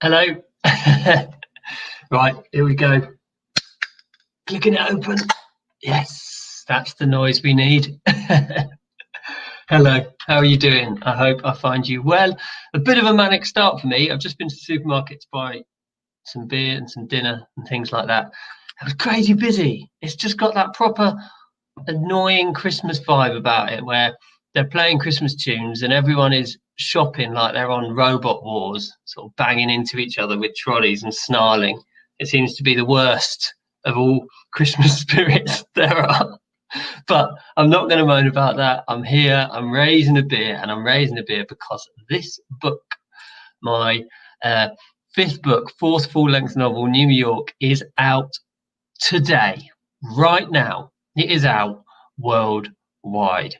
Hello. Right, here we go. Clicking it open. Yes, that's the noise we need. Hello, how are you doing? I hope I find you well. A bit of a manic start for me. I've just been to the supermarket to buy some beer and some dinner and things like that. I was crazy busy. It's just got that proper annoying Christmas vibe about it where they're playing Christmas tunes and everyone is shopping like they're on Robot Wars, sort of banging into each other with trolleys and snarling. It seems to be the worst of all Christmas spirits there are. But I'm not going to moan about that. I'm here, I'm raising a beer, and I'm raising a beer because this book, my fifth book, fourth full-length novel, New York, is out today, right now. It is out worldwide.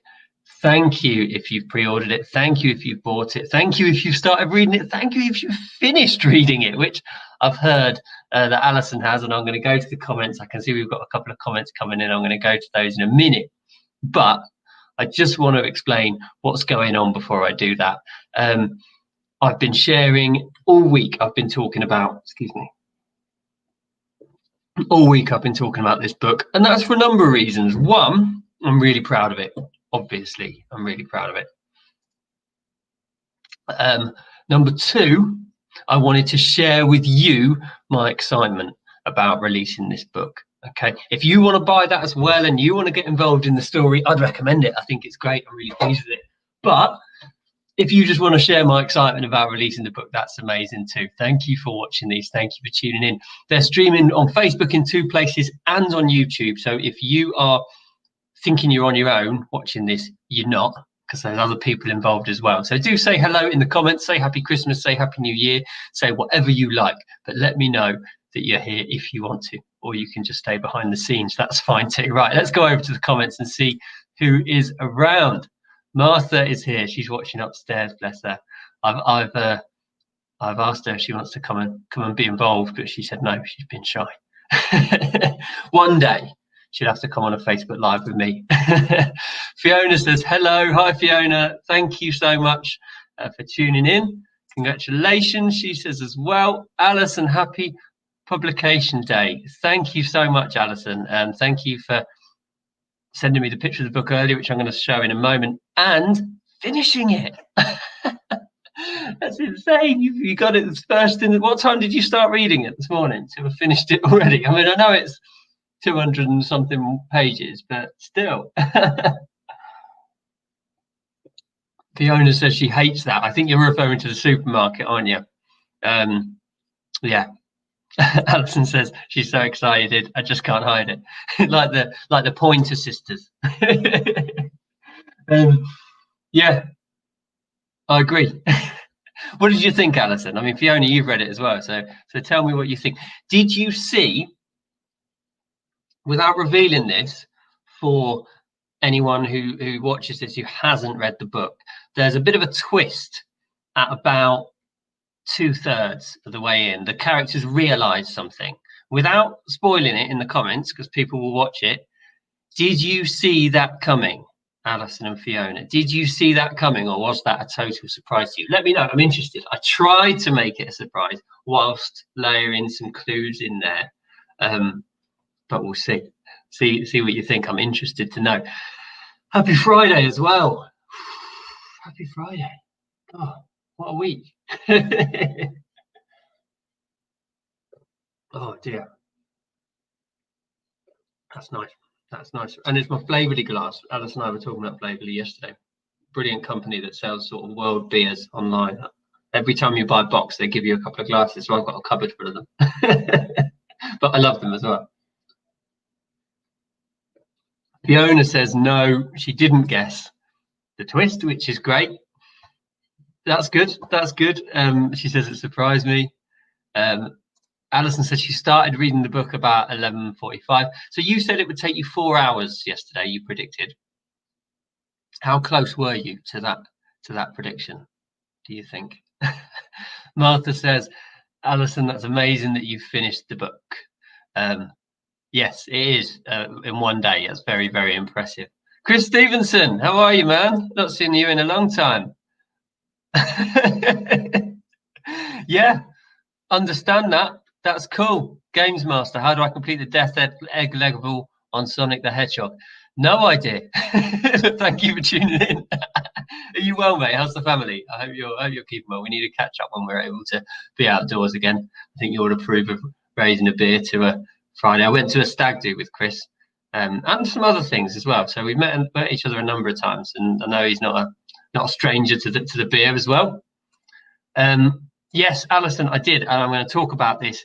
Thank you if you've pre-ordered it. Thank you if you've bought it. Thank you if you've started reading it. Thank you if you've finished reading it, which I've heard that Alison has, and I'm going to go to the comments. I can see we've got a couple of comments coming in. I'm going to go to those in a minute. But I just want to explain what's going on before I do that. I've been sharing all week. I've been talking about, all week I've been talking about this book, and that's for a number of reasons. One, I'm really proud of it. Obviously, I'm really proud of it. Number two, I wanted to share with you my excitement about releasing this book. Okay, if you want to buy that as well and you want to get involved in the story, I'd recommend it. I think it's great. I'm really pleased with it. But if you just want to share my excitement about releasing the book, that's amazing too. Thank you for watching these. Thank you for tuning in. They're streaming on Facebook in 2 places and on YouTube. So if you are thinking you're on your own watching this, you're not, because there's other people involved as well. So do say hello in the comments, say happy Christmas, say happy New Year, say whatever you like, but let me know that you're here if you want to, or you can just stay behind the scenes. That's fine too. Right, let's go over to the comments and see who is around. Martha is here. She's watching upstairs, bless her. I've asked her if she wants to come and be involved, but she said no, she's been shy. One day she'll have to come on a Facebook Live with me. Fiona says hello. Hi Fiona, thank you so much for tuning in. Congratulations, she says as well. Alison, happy publication day. Thank you so much, Alison, and thank you for sending me the picture of the book earlier, which I'm going to show in a moment, and finishing it. That's insane. You got it first in. What time did you start reading it this morning to have finished it already? I mean, I know it's 200 and something pages, but still. Fiona says she hates that. I think you're referring to the supermarket, aren't you? Yeah. Alison says she's so excited, I just can't hide it. like the Pointer Sisters. Yeah, I agree. What did you think, Alison? I mean, Fiona, you've read it as well, so tell me what you think. Did you see, without revealing this for anyone who watches this who hasn't read the book, there's a bit of a twist at about 2/3 of the way in. The characters realize something without spoiling it in the comments, because people will watch it. Did you see that coming, Alison and Fiona? Did you see that coming, or was that a total surprise to you? Let me know. I'm interested. I tried to make it a surprise whilst layering some clues in there, but we'll see what you think. I'm interested to know. Happy Friday as well. Happy Friday. Oh, what a week. Oh dear, that's nice. That's nice. And it's my Flavorly glass. Alice and I were talking about Flavorly yesterday. Brilliant company that sells sort of world beers online. Every time you buy a box, they give you a couple of glasses. So I've got a cupboard full of them. But I love them as well. Fiona says no, she didn't guess the twist, which is great. That's good. That's good. She says it surprised me. Alison said she started reading the book about 11:45. So you said it would take you 4 hours yesterday, you predicted. How close were you to that prediction, do you think? Martha says, Alison, that's amazing that you've finished the book. Yes, it is in one day. That's very, very impressive. Chris Stevenson, how are you, man? Not seen you in a long time. Yeah, understand that. That's cool. Games Master, how do I complete the Death Egg level on Sonic the Hedgehog? No idea. Thank you for tuning in. Are you well, mate? How's the family? I hope you're keeping well. We need to catch up when we're able to be outdoors again. I think you would approve of raising a beer to a Friday. I went to a stag do with Chris, and some other things as well. So we've met each other a number of times, and I know he's not a stranger to the beer as well. Yes, Alison, I did, and I'm going to talk about this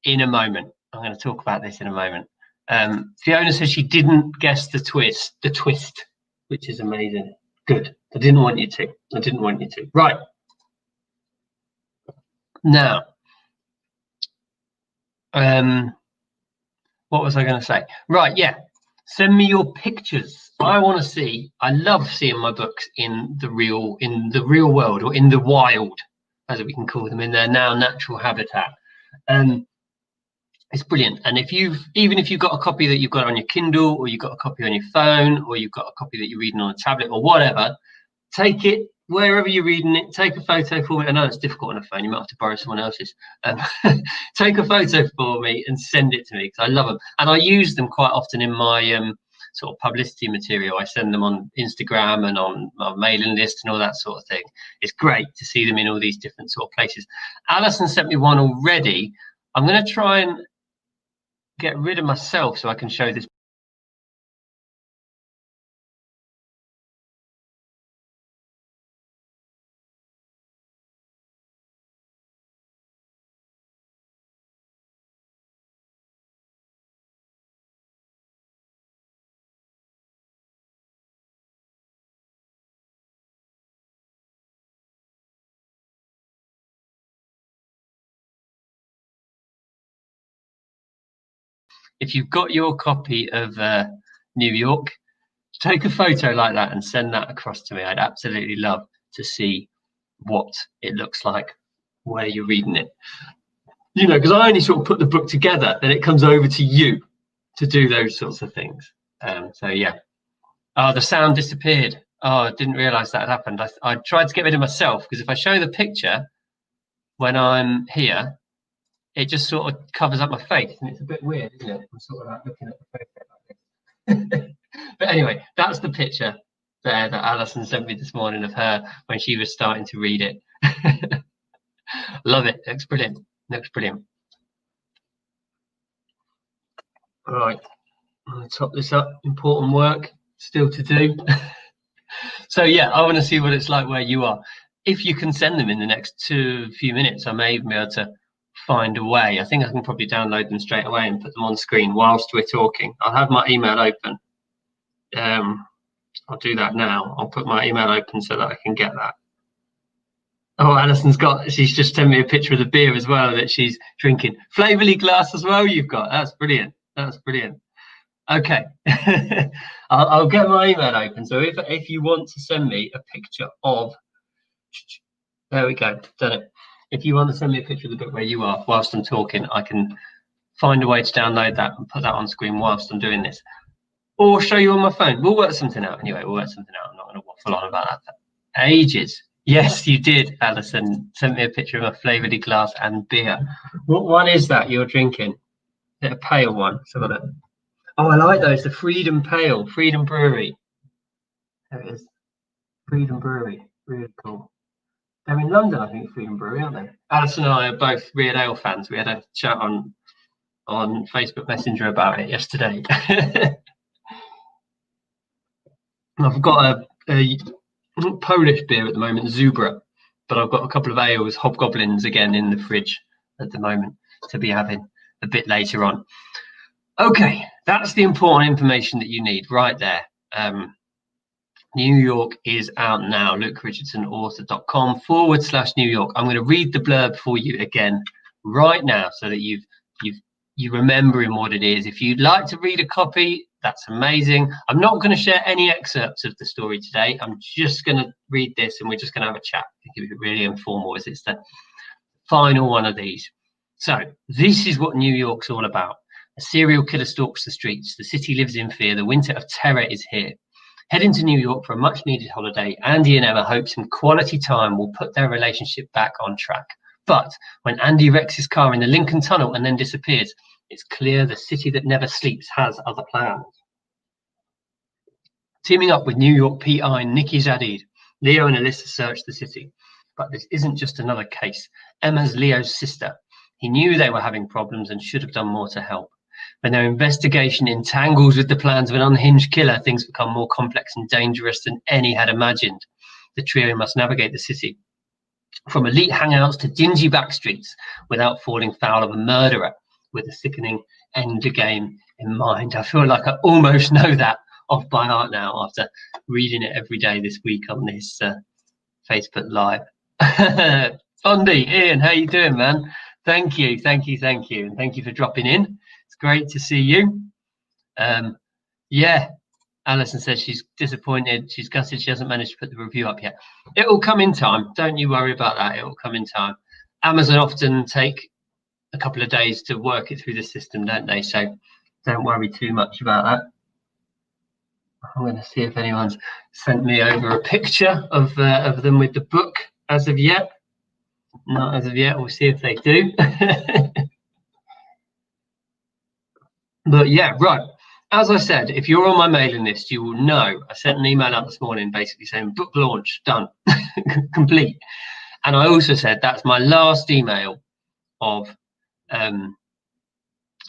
in a moment. Fiona says she didn't guess the twist, which is amazing. Good. I didn't want you to. Right. Now, what was I going to say? Right, yeah. Send me your pictures. I want to see. I love seeing my books in the real world, or in the wild, as we can call them, in their now natural habitat. It's brilliant. And even if you've got a copy that you've got on your Kindle, or you've got a copy on your phone, or you've got a copy that you're reading on a tablet or whatever, take it wherever you're reading it. Take a photo for me. I know it's difficult on a phone. You might have to borrow someone else's. Take a photo for me and send it to me, because I love them. And I use them quite often in my sort of publicity material. I send them on Instagram and on my mailing list and all that sort of thing. It's great to see them in all these different sort of places. Alison sent me one already. I'm going to try and get rid of myself so I can show this. If you've got your copy of New York, take a photo like that and send that across to me. I'd absolutely love to see what it looks like where you're reading it. You know, because I only sort of put the book together, then it comes over to you to do those sorts of things. So yeah. Oh, the sound disappeared. Oh, I didn't realize that had happened. I tried to get rid of myself, because if I show the picture when I'm here, it just sort of covers up my face, and it's a bit weird, isn't it? I'm sort of like looking at the photo like this. But anyway, that's the picture there that Alison sent me this morning of her when she was starting to read it. Love it. Looks brilliant. All right, I'm going to top this up. Important work still to do. So yeah, I want to see what it's like where you are. If you can send them in the next few minutes, I may even be able to find a way. I think I can probably download them straight away and put them on screen whilst we're talking. I'll have my email open. I'll do that now. I'll put my email open so that I can get that. Oh, she's just sent me a picture of the beer as well that she's drinking. Flavorly glass as well you've got. That's brilliant. Okay. I'll get my email open. So if you want to send me a picture of, there we go, done it. If you want to send me a picture of the book where you are whilst I'm talking, I can find a way to download that and put that on screen whilst I'm doing this, or show you on my phone. We'll work something out anyway. I'm not going to waffle on about that for ages. Yes, you did, Alison. Sent me a picture of a flavoured glass and beer. What one is that you're drinking? Is it a pale one? So oh, I like those. The Freedom Pale, Freedom Brewery. There it is. Freedom Brewery. Really cool. They're in London, I think, Freedom Brewery, aren't they? Alison and I are both Real Ale fans. We had a chat on Facebook Messenger about it yesterday. I've got a Polish beer at the moment, Zubra, but I've got a couple of ales, Hobgoblins, again in the fridge at the moment to be having a bit later on. Okay, that's the important information that you need right there. New York is out now. LukeRichardsonAuthor.com/New York. I'm going to read the blurb for you again right now so that you're remembering what it is. If you'd like to read a copy, that's amazing. I'm not going to share any excerpts of the story today. I'm just going to read this and we're just going to have a chat. I think it's really informal, as it's the final one of these. So this is what New York's all about. A serial killer stalks the streets. The city lives in fear. The winter of terror is here. Heading to New York for a much needed holiday, Andy and Emma hope some quality time will put their relationship back on track. But when Andy wrecks his car in the Lincoln Tunnel and then disappears, it's clear the city that never sleeps has other plans. Teaming up with New York PI Nikki Zadid, Leo and Allissa search the city. But this isn't just another case. Emma's Leo's sister. He knew they were having problems and should have done more to help. When their investigation entangles with the plans of an unhinged killer, things become more complex and dangerous than any had imagined. The trio must navigate the city, from elite hangouts to dingy back streets, without falling foul of a murderer, with a sickening end game in mind. I feel like I almost know that off by heart now after reading it every day this week on this Facebook Live. Fondy, Ian, how you doing, man? Thank you, and thank you for dropping in. It's great to see you. Yeah, Alison says she's disappointed. She's gutted she hasn't managed to put the review up yet. It will come in time. Don't you worry about that. It will come in time. Amazon often take a couple of days to work it through the system, don't they? So don't worry too much about that. I'm going to see if anyone's sent me over a picture of them with the book as of yet. Not as of yet. We'll see if they do. But yeah, right. As I said, if you're on my mailing list, you will know I sent an email out this morning basically saying book launch done, complete. And I also said that's my last email of the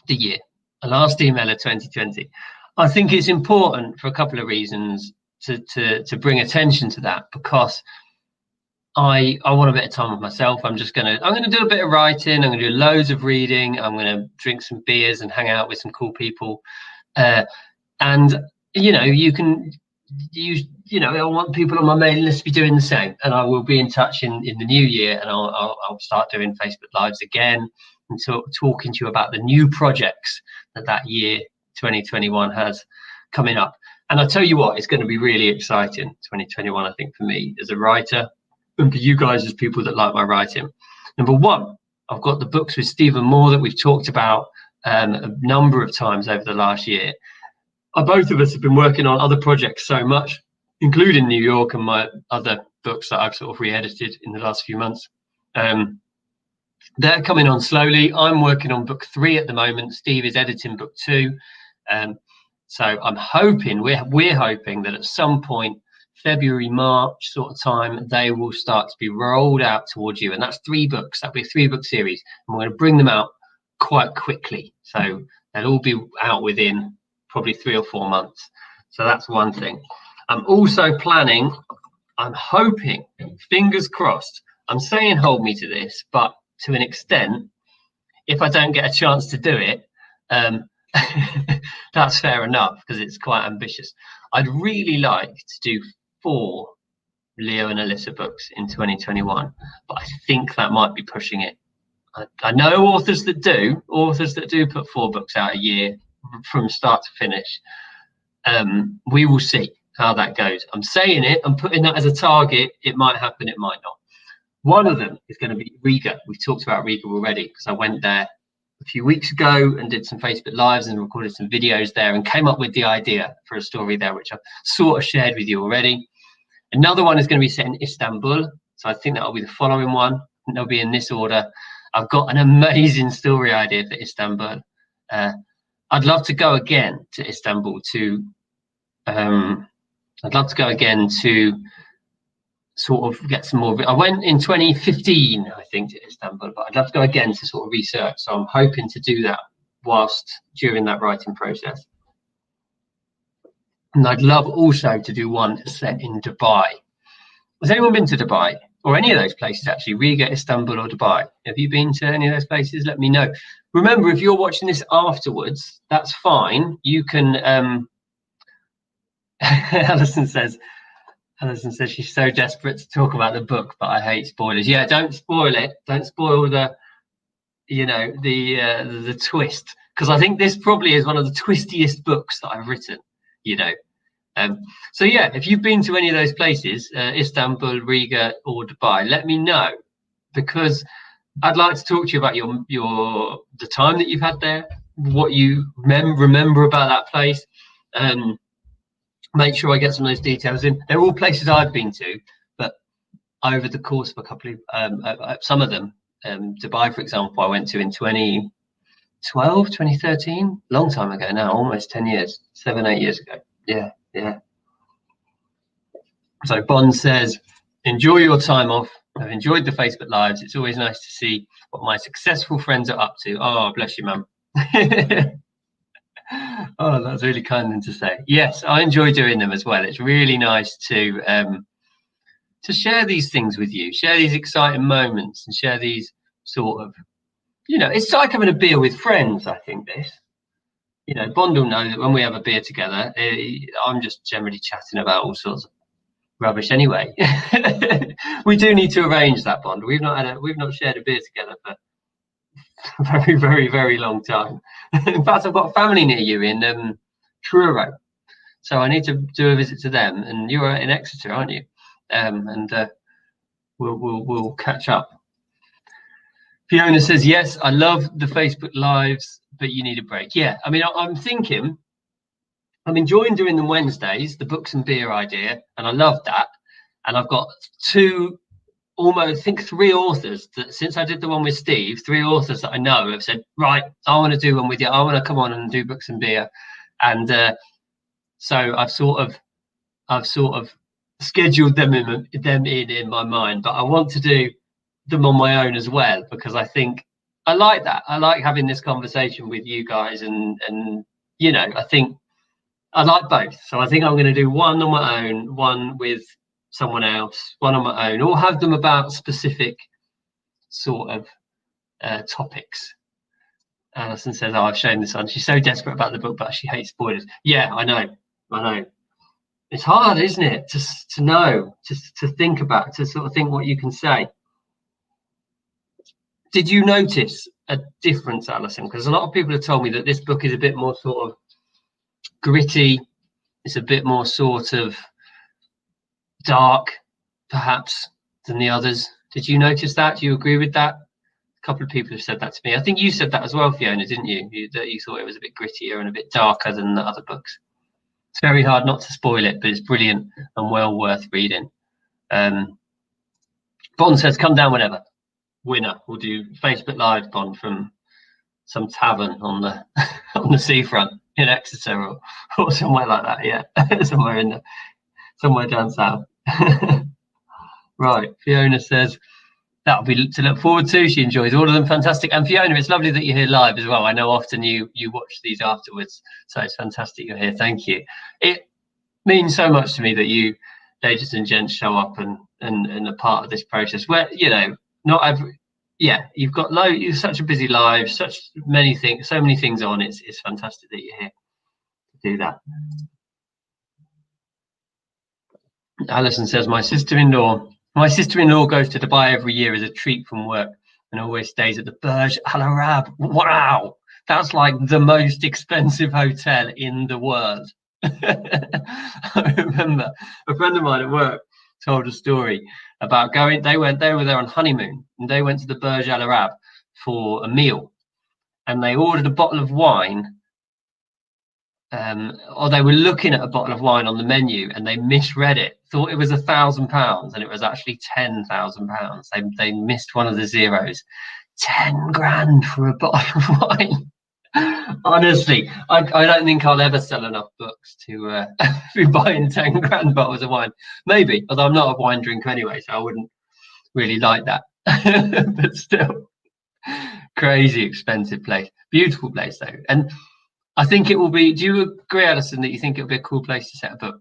year, the last email of 2020. I think it's important for a couple of reasons to bring attention to that, because I want a bit of time with myself. I'm gonna do a bit of writing. I'm gonna do loads of reading. I'm gonna drink some beers and hang out with some cool people. And you know, I want people on my mailing list to be doing the same. And I will be in touch in the new year, and I'll start doing Facebook Lives again and talking to you about the new projects that year 2021 has coming up. And I tell you what, it's going to be really exciting 2021, I think, for me as a writer, and for you guys as people that like my writing. Number one, I've got the books with Stephen Moore that we've talked about a number of times over the last year. Both of us have been working on other projects so much, including New York and my other books that I've sort of re-edited in the last few months. They're coming on slowly. I'm working on book 3 at the moment. Steve is editing book 2. So I'm hoping, we're hoping that at some point, February, March sort of time, they will start to be rolled out towards you. And that's 3 books. That'll be a 3-book series. And we're going to bring them out quite quickly. So they'll all be out within probably 3 or 4 months. So that's one thing. I'm also planning, I'm hoping, fingers crossed, I'm saying hold me to this, but to an extent, if I don't get a chance to do it, that's fair enough, because it's quite ambitious. I'd really like to do 4 Leo and Allissa books in 2021, but I think that might be pushing it. I know authors that do put 4 books out a year from start to finish. We will see how that goes. I'm saying it, I'm putting that as a target. It might happen, it might not. One of them is going to be Riga. We've talked about Riga already, because I went there a few weeks ago and did some Facebook Lives and recorded some videos there and came up with the idea for a story there, which I've sort of shared with you already. Another one is going to be set in Istanbul. So I think that'll be the following one. They'll be in this order. I've got an amazing story idea for Istanbul. I'd love to go again to Istanbul to sort of get some more. I went in 2015, I think, to Istanbul, but I'd love to go again to sort of research. So I'm hoping to do that during that writing process. And I'd love also to do one set in Dubai. Has anyone been to Dubai? Or any of those places, actually? Riga, Istanbul, or Dubai? Have you been to any of those places? Let me know. Remember, if you're watching this afterwards, that's fine. You can Alison says she's so desperate to talk about the book, but I hate spoilers. Yeah, don't spoil it. Don't spoil the twist, because I think this probably is one of the twistiest books that I've written. So yeah, if you've been to any of those places, Istanbul, Riga, or Dubai, let me know, because I'd like to talk to you about the time that you've had there, what you remember about that place, and make sure I get some of those details in. They're all places I've been to, but over the course of a couple of some of them Dubai, for example, I went to in 2012, 2013, long time ago now, almost 10 years, 7, 8 years ago. Yeah, yeah. So Bond says, enjoy your time off. I've enjoyed the Facebook Lives. It's always nice to see what my successful friends are up to. Oh, bless you, mum. Oh, that's really kind of them to say. Yes, I enjoy doing them as well. It's really nice to share these things with you, share these exciting moments, and share these sort of, it's like having a beer with friends. I think this, Bond will know that when we have a beer together, I'm just generally chatting about all sorts of rubbish anyway. We do need to arrange that, Bond. We've not shared a beer together for a very, very, very long time. In fact, I've got family near you in Truro, so I need to do a visit to them. And you're in Exeter, aren't you? And we'll catch up. Fiona says, yes, I love the Facebook Lives, but you need a break. Yeah, I mean, I'm enjoying doing them Wednesdays, the books and beer idea, and I love that. And I've got almost, I think 3 authors that, since I did the one with Steve, 3 authors that I know have said, right, I want to do one with you. I want to come on and do books and beer. And so I've sort of scheduled them in my mind, but I want to do them on my own as well, because I think I like that. I like having this conversation with you guys, and I think I like both. So I think I'm going to do one on my own, one with someone else, one on my own, or have them about specific sort of topics. Alison says, oh, I've shown this one. She's so desperate about the book, but she hates spoilers. Yeah, I know. It's hard, isn't it, to know, to think about, to sort of think what you can say. Did you notice a difference, Alison? Because a lot of people have told me that this book is a bit more sort of gritty. It's a bit more sort of dark, perhaps, than the others. Did you notice that? Do you agree with that? A couple of people have said that to me. I think you said that as well, Fiona, didn't you? That you thought it was a bit grittier and a bit darker than the other books. It's very hard not to spoil it, but it's brilliant and well worth reading. Bond says, come down whenever. Winner. We'll do Facebook Live, Bond, from some tavern on the on the seafront in Exeter or somewhere like that. Yeah, somewhere down south. Right. Fiona says, that'll be to look forward to. She enjoys all of them. Fantastic. And Fiona, it's lovely that you're here live as well. I know often you watch these afterwards, so it's fantastic you're here. Thank you. It means so much to me that you, ladies and gents, show up and are part of this process. Where not every, you've got you're such a busy life, so many things on. It's fantastic that you're here to do that. Alison says, my sister-in-law goes to Dubai every year as a treat from work and always stays at the Burj Al Arab. Wow, that's like the most expensive hotel in the world. I remember a friend of mine at work told a story about they were there on honeymoon, and they went to the Burj Al Arab for a meal, and they ordered a bottle of wine. Or they were looking at a bottle of wine on the menu and they misread it, thought it was £1,000 and it was actually £10,000. They missed one of the zeros. 10 grand for a bottle of wine. Honestly, I don't think I'll ever sell enough books to be buying 10 grand bottles of wine. Maybe, although I'm not a wine drinker anyway, so I wouldn't really like that. But still, crazy expensive place. Beautiful place though. And I think it will be. Do you agree, Alison, that you think it'll be a cool place to set a book?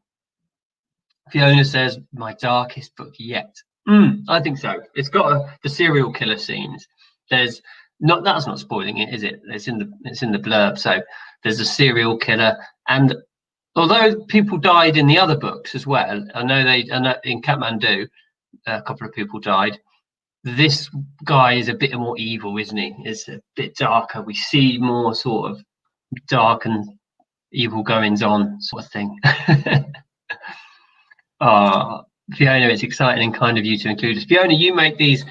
Fiona says, my darkest book yet. I think so. It's got the serial killer scenes. That's not spoiling it, is it? It's in the blurb. So there's a serial killer, and although people died in the other books as well, I know in Kathmandu, a couple of people died. This guy is a bit more evil, isn't he? It's a bit darker. We see more sort of dark and evil goings on sort of thing. Fiona, it's exciting and kind of you to include us. Fiona, you make these,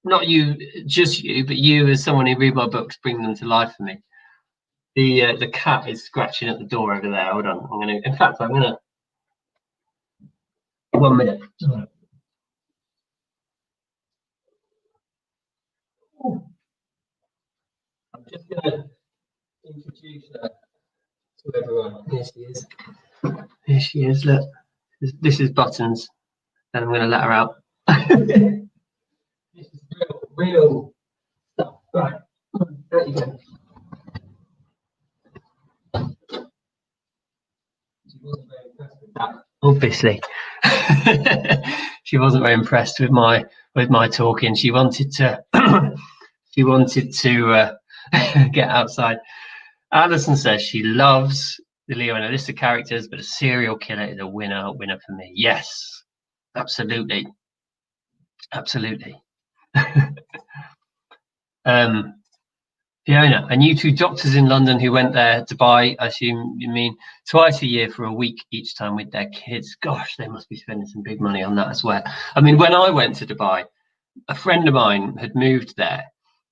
not you, just you, but you as someone who read my books, bring them to life for me. The cat is scratching at the door over there. Hold on, I'm gonna 1 minute. I'm just going to introduce her to everyone. Here she is. Here she is. Look, this is Buttons. Then I'm going to let her out. This is real stuff. Right. There you go. She wasn't very impressed with that. Obviously, she wasn't very impressed with my talking. She wanted to. She wanted to get outside. Alison says she loves the Leo and Allissa characters, but a serial killer is a winner for me. Yes, absolutely, absolutely. Fiona, I knew 2 doctors in London who went there to Dubai. I assume you mean twice a year for a week each time with their kids. Gosh, they must be spending some big money on that as well. I mean, when I went to Dubai, a friend of mine had moved there,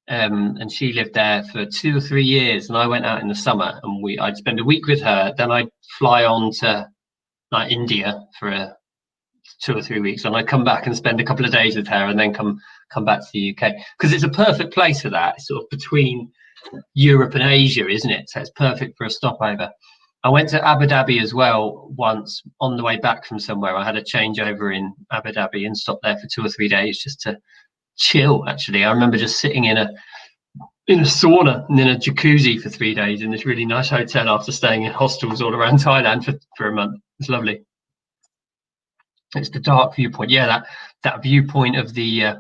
and she lived there for 2 or 3 years, and I went out in the summer, and I'd spend a week with her, then I'd fly on to like India for 2 or 3 weeks, and I'd come back and spend a couple of days with her, and then come back to the UK, because it's a perfect place for that. It's sort of between Europe and Asia, isn't it? So it's perfect for a stopover. I went to Abu Dhabi as well once on the way back from somewhere. I had a changeover in Abu Dhabi and stopped there for 2 or 3 days just to chill. Actually, I remember just sitting in a sauna and in a jacuzzi for 3 days in this really nice hotel after staying in hostels all around Thailand for a month. It's lovely. It's the dark viewpoint. Yeah, that viewpoint of the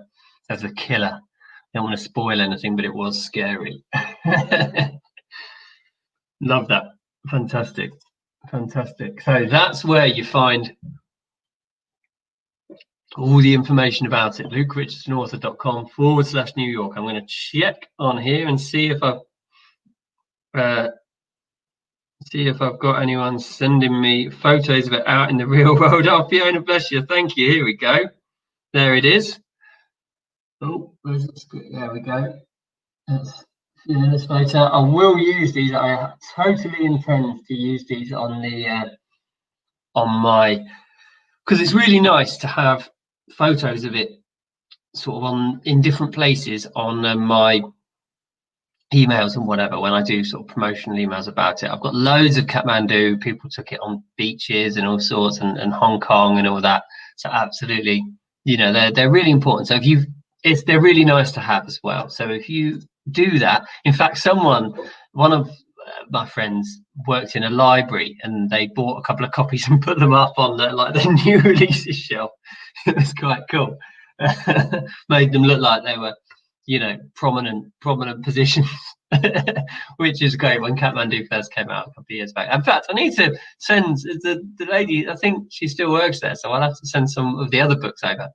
killer. I don't want to spoil anything, but it was scary. Love that. Fantastic. So that's where you find all the information about it. LukeRichardsonAuthor.com/New York. I'm going to check on here and see if I've got anyone sending me photos of it out in the real world. Oh, Fiona, bless you. Thank you. Here we go. There it is. Oh, where's this? There we go. That's this photo. I will use these. I totally intend to use these on my, because it's really nice to have photos of it sort of in different places on my emails and whatever, when I do sort of promotional emails about it. I've got loads of Kathmandu. People took it on beaches and all sorts, and Hong Kong and all that. So absolutely, they're really important. So they're really nice to have as well. So if you do that, in fact, one of my friends worked in a library, and they bought a couple of copies and put them up on the new releases shelf. It was quite cool. Made them look like they were, prominent positions, which is great. When Kathmandu first came out a couple of years back. In fact, I need to send the lady, I think she still works there, so I'll have to send some of the other books over.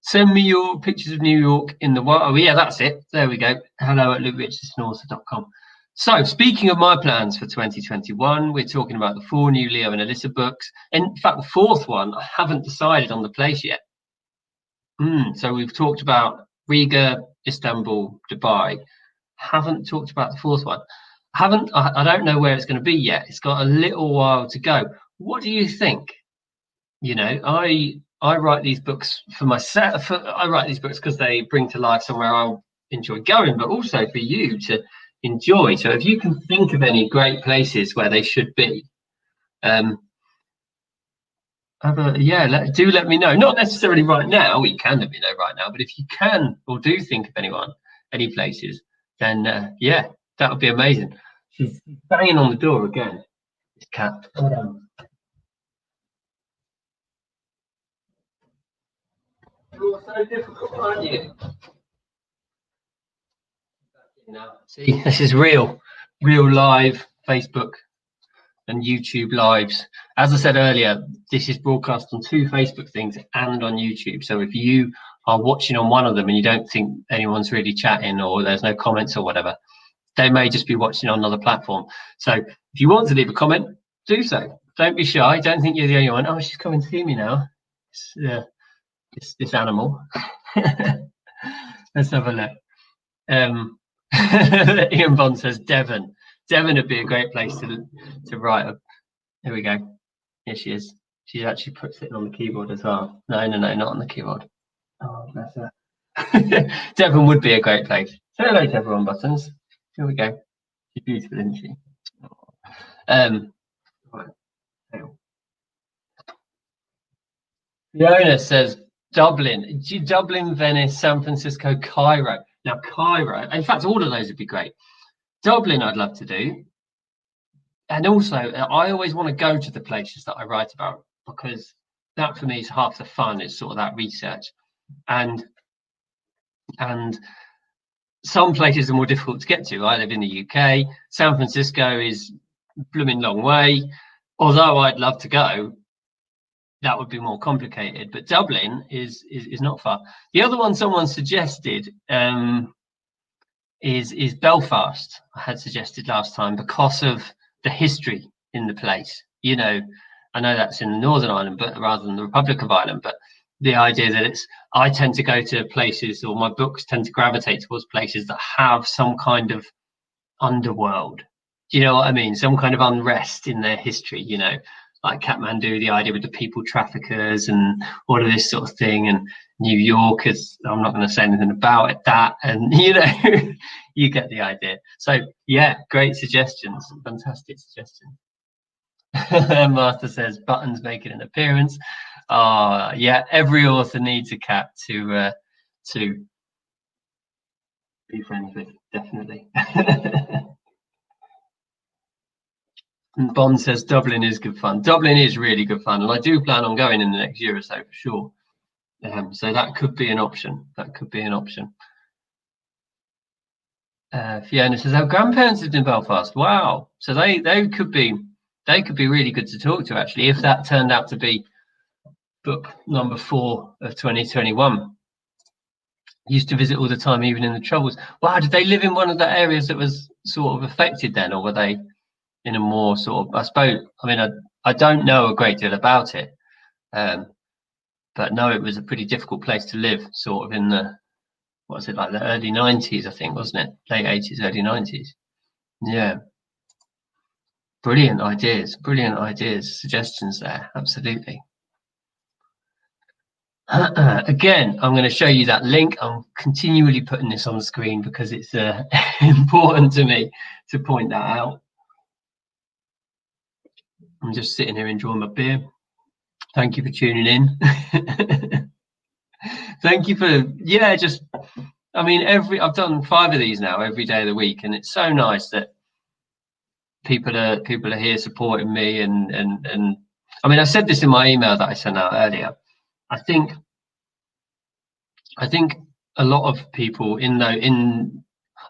Send me your pictures of New York in the wild. Oh yeah, that's it. There we go. hello@LukeRichardsonAuthor.com. So speaking of my plans for 2021, we're talking about the 4 new Leo and Allissa books. In fact, the 4th one, I haven't decided on the place yet. So we've talked about Riga, Istanbul, Dubai. Haven't talked about the 4th one. I don't know where it's going to be yet. It's got a little while to go. What do you think? I write these books for myself. I write these books because they bring to life somewhere I'll enjoy going, but also for you to enjoy. So if you can think of any great places where they should be, do let me know. Not necessarily right now. You can let me know right now, but if you can or do think of any places, then that would be amazing. She's banging on the door again. This cat. Hold on. You're so difficult, aren't you? See, this is real live Facebook and YouTube lives. As I said earlier, this is broadcast on 2 Facebook things and on YouTube. So if you are watching on one of them and you don't think anyone's really chatting, or there's no comments or whatever, they may just be watching on another platform. So if you want to leave a comment, do so. Don't be shy. Don't think you're the only one. Oh, she's coming to see me now. This animal. Let's have a look. Ian Bond says Devon. Devon would be a great place to write. Here we go. Here she is. She's actually sitting on the keyboard as well. No, not on the keyboard. Oh, bless her. Devon would be a great place. Say hello to everyone, Buttons. Here we go. She's beautiful, isn't she? Right. Fiona says Dublin, Dublin, Venice, San Francisco, Cairo. Now, Cairo, in fact, all of those would be great. Dublin, I'd love to do. And also, I always want to go to the places that I write about, because that for me is half the fun, is sort of that research. And some places are more difficult to get to. I live in the UK. San Francisco is blooming long way. Although I'd love to go, that would be more complicated. But Dublin is not far. The other one someone suggested is Belfast. I had suggested last time, because of the history in the place. You know, I know that's in Northern Ireland, but rather than the Republic of Ireland. But the idea that I tend to go to places, or my books tend to gravitate towards places that have some kind of underworld. Do you know what I mean? Some kind of unrest in their history, you know, like Kathmandu, the idea with the people traffickers and all of this sort of thing. And New York is, I'm not going to say anything about it, that, and you know, you get the idea. So yeah, great suggestions, fantastic suggestions. Martha says Buttons making an appearance. Yeah, every author needs a cat to be friends with, definitely. And Bond says Dublin is good fun. Dublin is really good fun, and I do plan on going in the next year or so for sure. So that could be an option. That could be an option. Fiona says our grandparents lived in Belfast. Wow. So they could be really good to talk to, actually, if that turned out to be book number 4 of 2021. Used to visit all the time, even in the Troubles. Wow, did they live in one of the areas that was sort of affected then, or were they in a more sort of, I suppose, I mean, I don't know a great deal about it, but no, it was a pretty difficult place to live, sort of in the, what was it, like the early 90s, I think, wasn't it? Late 80s, early 90s. Yeah. Brilliant ideas, suggestions there, absolutely. Again, I'm going to show you that link. I'm continually putting this on the screen because it's important to me to point that out. I'm just sitting here enjoying my beer. Thank you for tuning in. Thank you for, yeah, just, I mean, I've done 5 of these now every day of the week, and it's so nice that people are here supporting me, and I mean, I said this in my email that I sent out earlier. I think a lot of people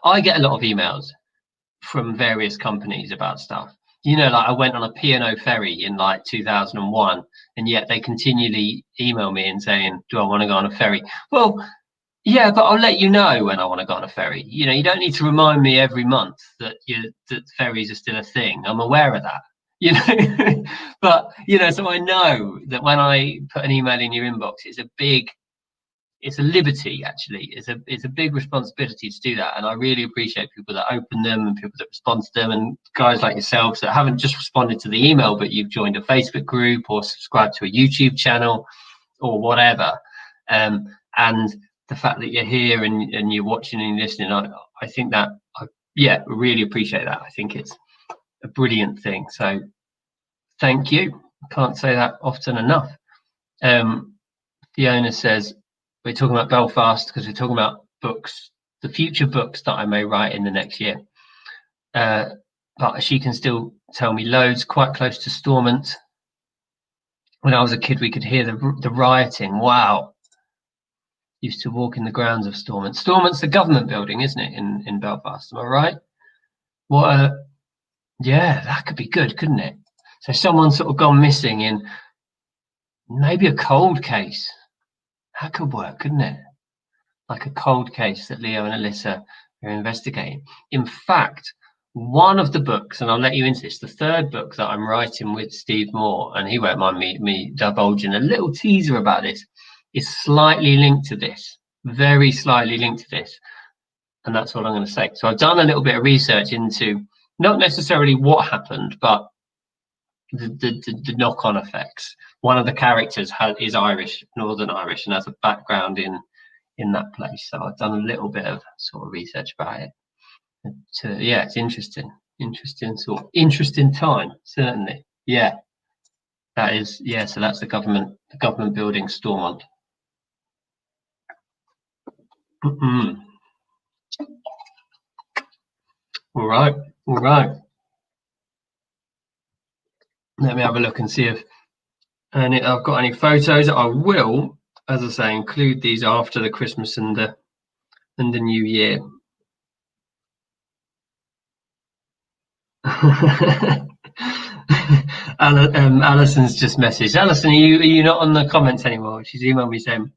I get a lot of emails from various companies about stuff. You know, like I went on a P&O ferry in like 2001, and yet they continually email me and saying, do I want to go on a ferry? Well, yeah, but I'll let you know when I want to go on a ferry. You know, you don't need to remind me every month that ferries are still a thing. I'm aware of that, you know. But, you know, so I know that when I put an email in your inbox, it's a liberty, actually. It's a big responsibility to do that, and I really appreciate people that open them and people that respond to them, and guys like yourselves that haven't just responded to the email, but you've joined a Facebook group or subscribed to a YouTube channel or whatever. And the fact that you're here and you're watching and listening, I think that, yeah, really appreciate that. I think it's a brilliant thing. So thank you. I can't say that often enough. Fiona says, we're talking about Belfast because we're talking about books, the future books that I may write in the next year. But she can still tell me loads, quite close to Stormont. When I was a kid, we could hear the rioting. Wow. Used to walk in the grounds of Stormont. Stormont's the government building, isn't it, in Belfast? Am I right? Yeah, that could be good, couldn't it? So someone's sort of gone missing in maybe a cold case. That could work, couldn't it? Like a cold case that Leo and Allissa are investigating. In fact, one of the books, and I'll let you into this, the 3rd book that I'm writing with Steve Moore, and he won't mind me divulging a little teaser about this, is slightly linked to this, very slightly linked to this. And that's what I'm going to say. So I've done a little bit of research into not necessarily what happened, but the knock-on effects. One of the characters is Irish, Northern Irish, and has a background in in that place. So I've done a little bit of sort of research about it. But, yeah, it's interesting time, certainly. Yeah, that is. Yeah, so that's the government building Stormont. All right. Let me have a look and see if I've got any photos. I will, as I say, include these after the Christmas and the New Year. Alison's just messaged. Alison, are you not on the comments anymore? She's emailed me saying,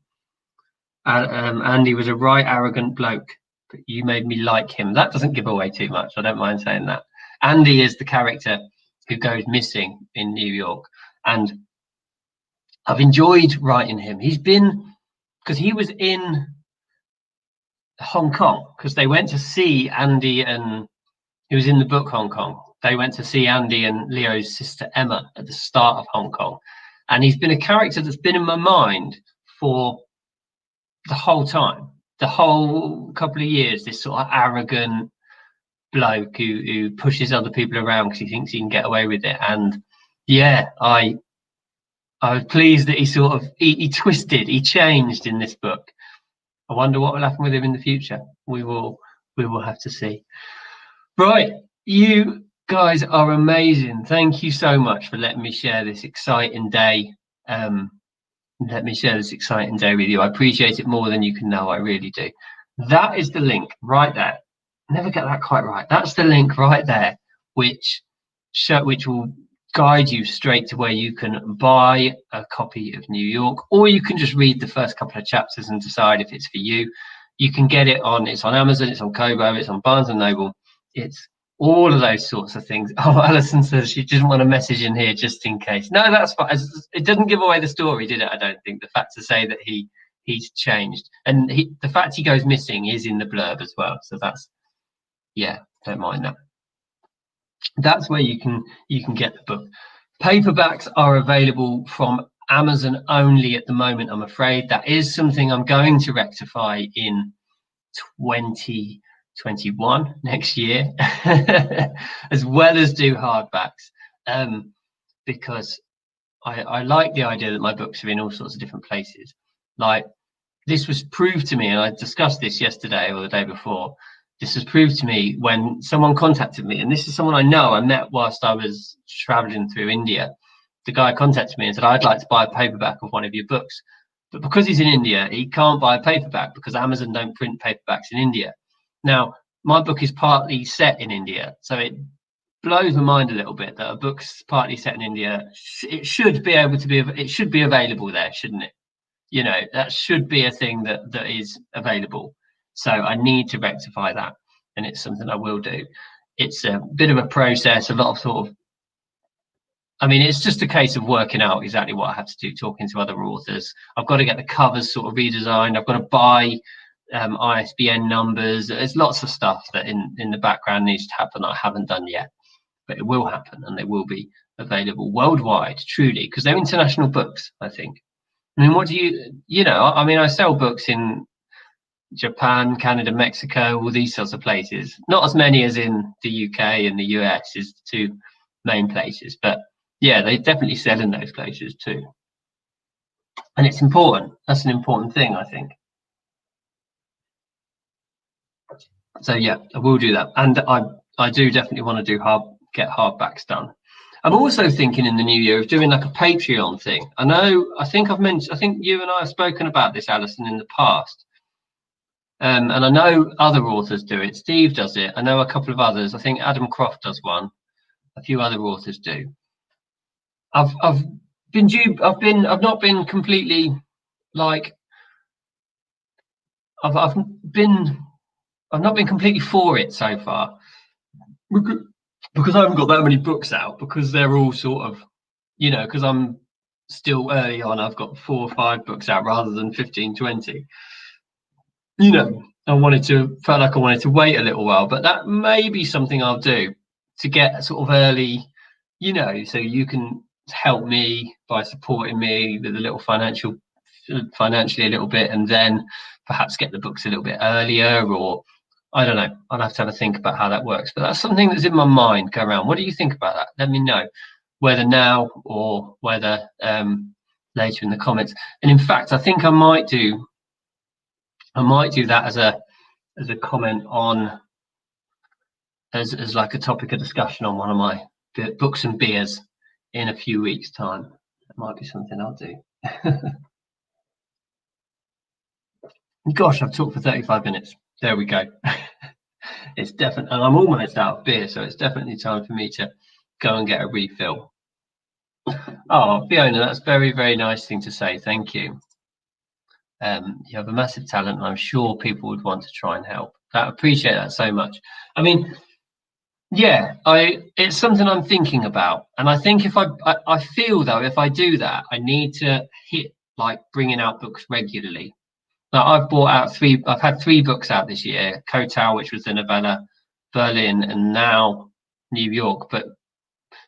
Andy was a right arrogant bloke, but you made me like him. That doesn't give away too much. I don't mind saying that. Andy is the character who goes missing in New York, and I've enjoyed writing him. Because he was in Hong Kong, because they went to see Andy, and he was in the book Hong Kong. They went to see Andy and Leo's sister Emma at the start of Hong Kong. And he's been a character that's been in my mind for the whole time, the whole couple of years, this sort of arrogant bloke who pushes other people around because he thinks he can get away with it. And yeah, I was pleased that he twisted, he changed in this book. I wonder what will happen with him in the future. We will have to see. Right, you guys are amazing. Thank you so much for letting me share this exciting day. Let me share this exciting day with you. I appreciate it more than you can know. I really do. That is the link right there. Never get that quite right. That's the link right there, which will guide you straight to where you can buy a copy of New York, or you can just read the first couple of chapters and decide if it's for you. You can get it it's on Amazon, it's on Kobo, it's on Barnes and Noble, it's all of those sorts of things. Oh, Alison says she didn't want a message in here just in case. No, that's fine. It doesn't give away the story, did it? I don't think. The fact to say that he's changed, and the fact he goes missing is in the blurb as well. So that's, yeah, don't mind that. That's where you can get the book. Paperbacks are available from Amazon only at the moment, I'm afraid. That is something I'm going to rectify in 2021, next year, as well as do hardbacks, because I like the idea that my books are in all sorts of different places. Like, this was proved to me, and I discussed this yesterday or the day before. This was proved to me when someone contacted me, and this is someone I know I met whilst I was traveling through India. The guy contacted me and said, I'd like to buy a paperback of one of your books. But because he's in India, he can't buy a paperback because Amazon don't print paperbacks in India. Now, my book is partly set in India, so it blows my mind a little bit that a book's partly set in India. It should be available there, shouldn't it? You know, that should be a thing that is available. So I need to rectify that, and it's something I will do. It's a bit of a process, a lot of sort of, I mean, it's just a case of working out exactly what I have to do, talking to other authors. I've got to get the covers sort of redesigned. I've got to buy ISBN numbers. There's lots of stuff that in the background needs to happen that I haven't done yet, but it will happen, and they will be available worldwide, truly, because they're international books, I think. I mean, what do you know, I mean, I sell books in Japan, Canada, Mexico, all these sorts of places. Not as many as in the UK and the US is the two main places, but yeah, they definitely sell in those places too. And it's important. That's an important thing, I think. So yeah, I will do that. And I do definitely want to get hardbacks done. I'm also thinking in the new year of doing like a Patreon thing. I think you and I have spoken about this, Alison, in the past. And I know other authors do it. Steve does it. I know a couple of others. I think Adam Croft does one. A few other authors do. I've not been completely like I've not been completely for it so far, because I haven't got that many books out, because they're all sort of, you know, because I'm still early on. I've got 4 or 5 books out rather than 15, 20. You know, felt like I wanted to wait a little while, but that may be something I'll do to get sort of early, you know, so you can help me by supporting me with a little financially a little bit, and then perhaps get the books a little bit earlier, or I don't know. I'll have to have a think about how that works. But that's something that's in my mind. Go around. What do you think about that? Let me know, whether now or whether later in the comments. And in fact, I think I might do that as a comment on, as like a topic of discussion on one of my books and beers in a few weeks' time. That might be something I'll do. Gosh, I've talked for 35 minutes. There we go. It's definitely, and I'm almost out of beer, so it's definitely time for me to go and get a refill. Oh, Fiona, that's very, very nice thing to say. Thank you. You have a massive talent, and I'm sure people would want to try and help. I appreciate that so much. I mean, yeah, it's something I'm thinking about, and I think if I feel though, if I do that, I need to hit like bringing out books regularly. Now, I've had 3 books out this year: Kotal, which was the novella, Berlin, and now New York. But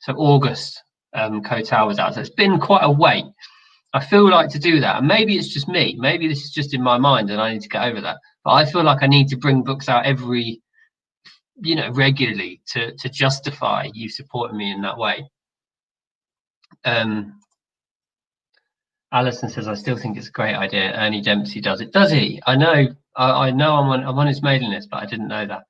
so August, Kotal was out, so it's been quite a wait. I feel like to do that, and maybe it's just me, maybe this is just in my mind and I need to get over that, but I feel like I need to bring books out regularly to justify you supporting me in that way. Alison says, I still think it's a great idea. Ernie Dempsey does it. Does he? I know I'm on his mailing list, but I didn't know that.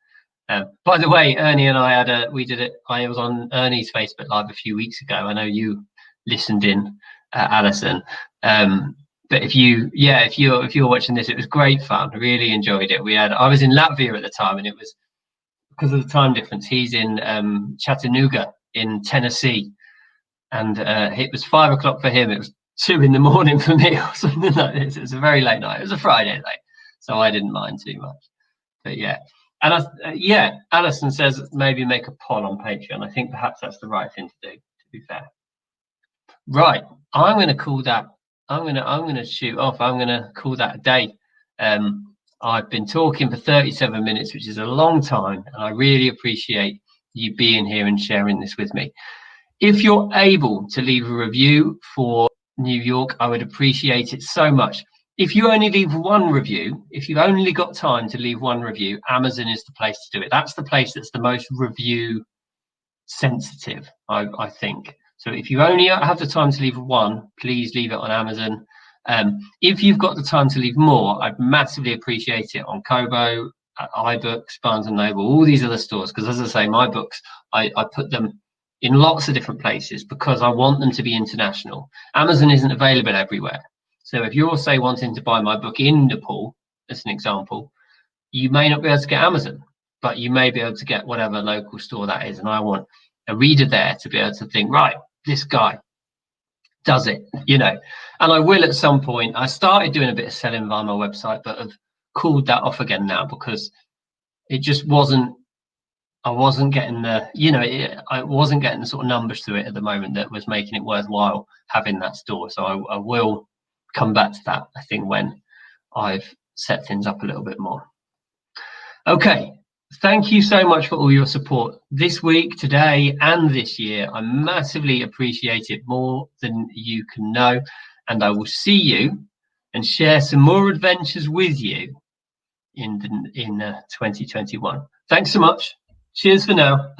By the way, Ernie and I we did it. I was on Ernie's Facebook Live a few weeks ago. I know you listened in, Alison. But if you're watching this, it was great fun. I really enjoyed it. I was in Latvia at the time, and it was because of the time difference. He's in Chattanooga in Tennessee, and it was 5 o'clock for him. It was 2 in the morning for me, or something like this. It was a very late night. It was a Friday night, so I didn't mind too much. But yeah, and Alison says maybe make a poll on Patreon. I think perhaps that's the right thing to do, to be fair. Right, I'm going to call that. I'm going to shoot off. I'm going to call that a day. I've been talking for 37 minutes, which is a long time, and I really appreciate you being here and sharing this with me. If you're able to leave a review for New York, I would appreciate it so much. If you only leave one review, if you've only got time to leave one review, Amazon is the place to do it. That's the place that's the most review sensitive, I think. So if you only have the time to leave one, please leave it on Amazon. If you've got the time to leave more, I'd massively appreciate it on Kobo, iBooks, Barnes & Noble, all these other stores. Because as I say, my books, I put them in lots of different places because I want them to be international. Amazon isn't available everywhere. So if you're, say, wanting to buy my book in Nepal, as an example, you may not be able to get Amazon, but you may be able to get whatever local store that is. And I want a reader there to be able to think, right, this guy does it, and I will at some point. I started doing a bit of selling via my website, but I've cooled that off again now because it just wasn't, I wasn't getting the, I wasn't getting the sort of numbers through it at the moment that was making it worthwhile having that store. So I will come back to that, I think, when I've set things up a little bit more. Okay. Thank you so much for all your support this week, today, and this year. I massively appreciate it, more than you can know. And I will see you and share some more adventures with you in 2021. Thanks so much. Cheers for now.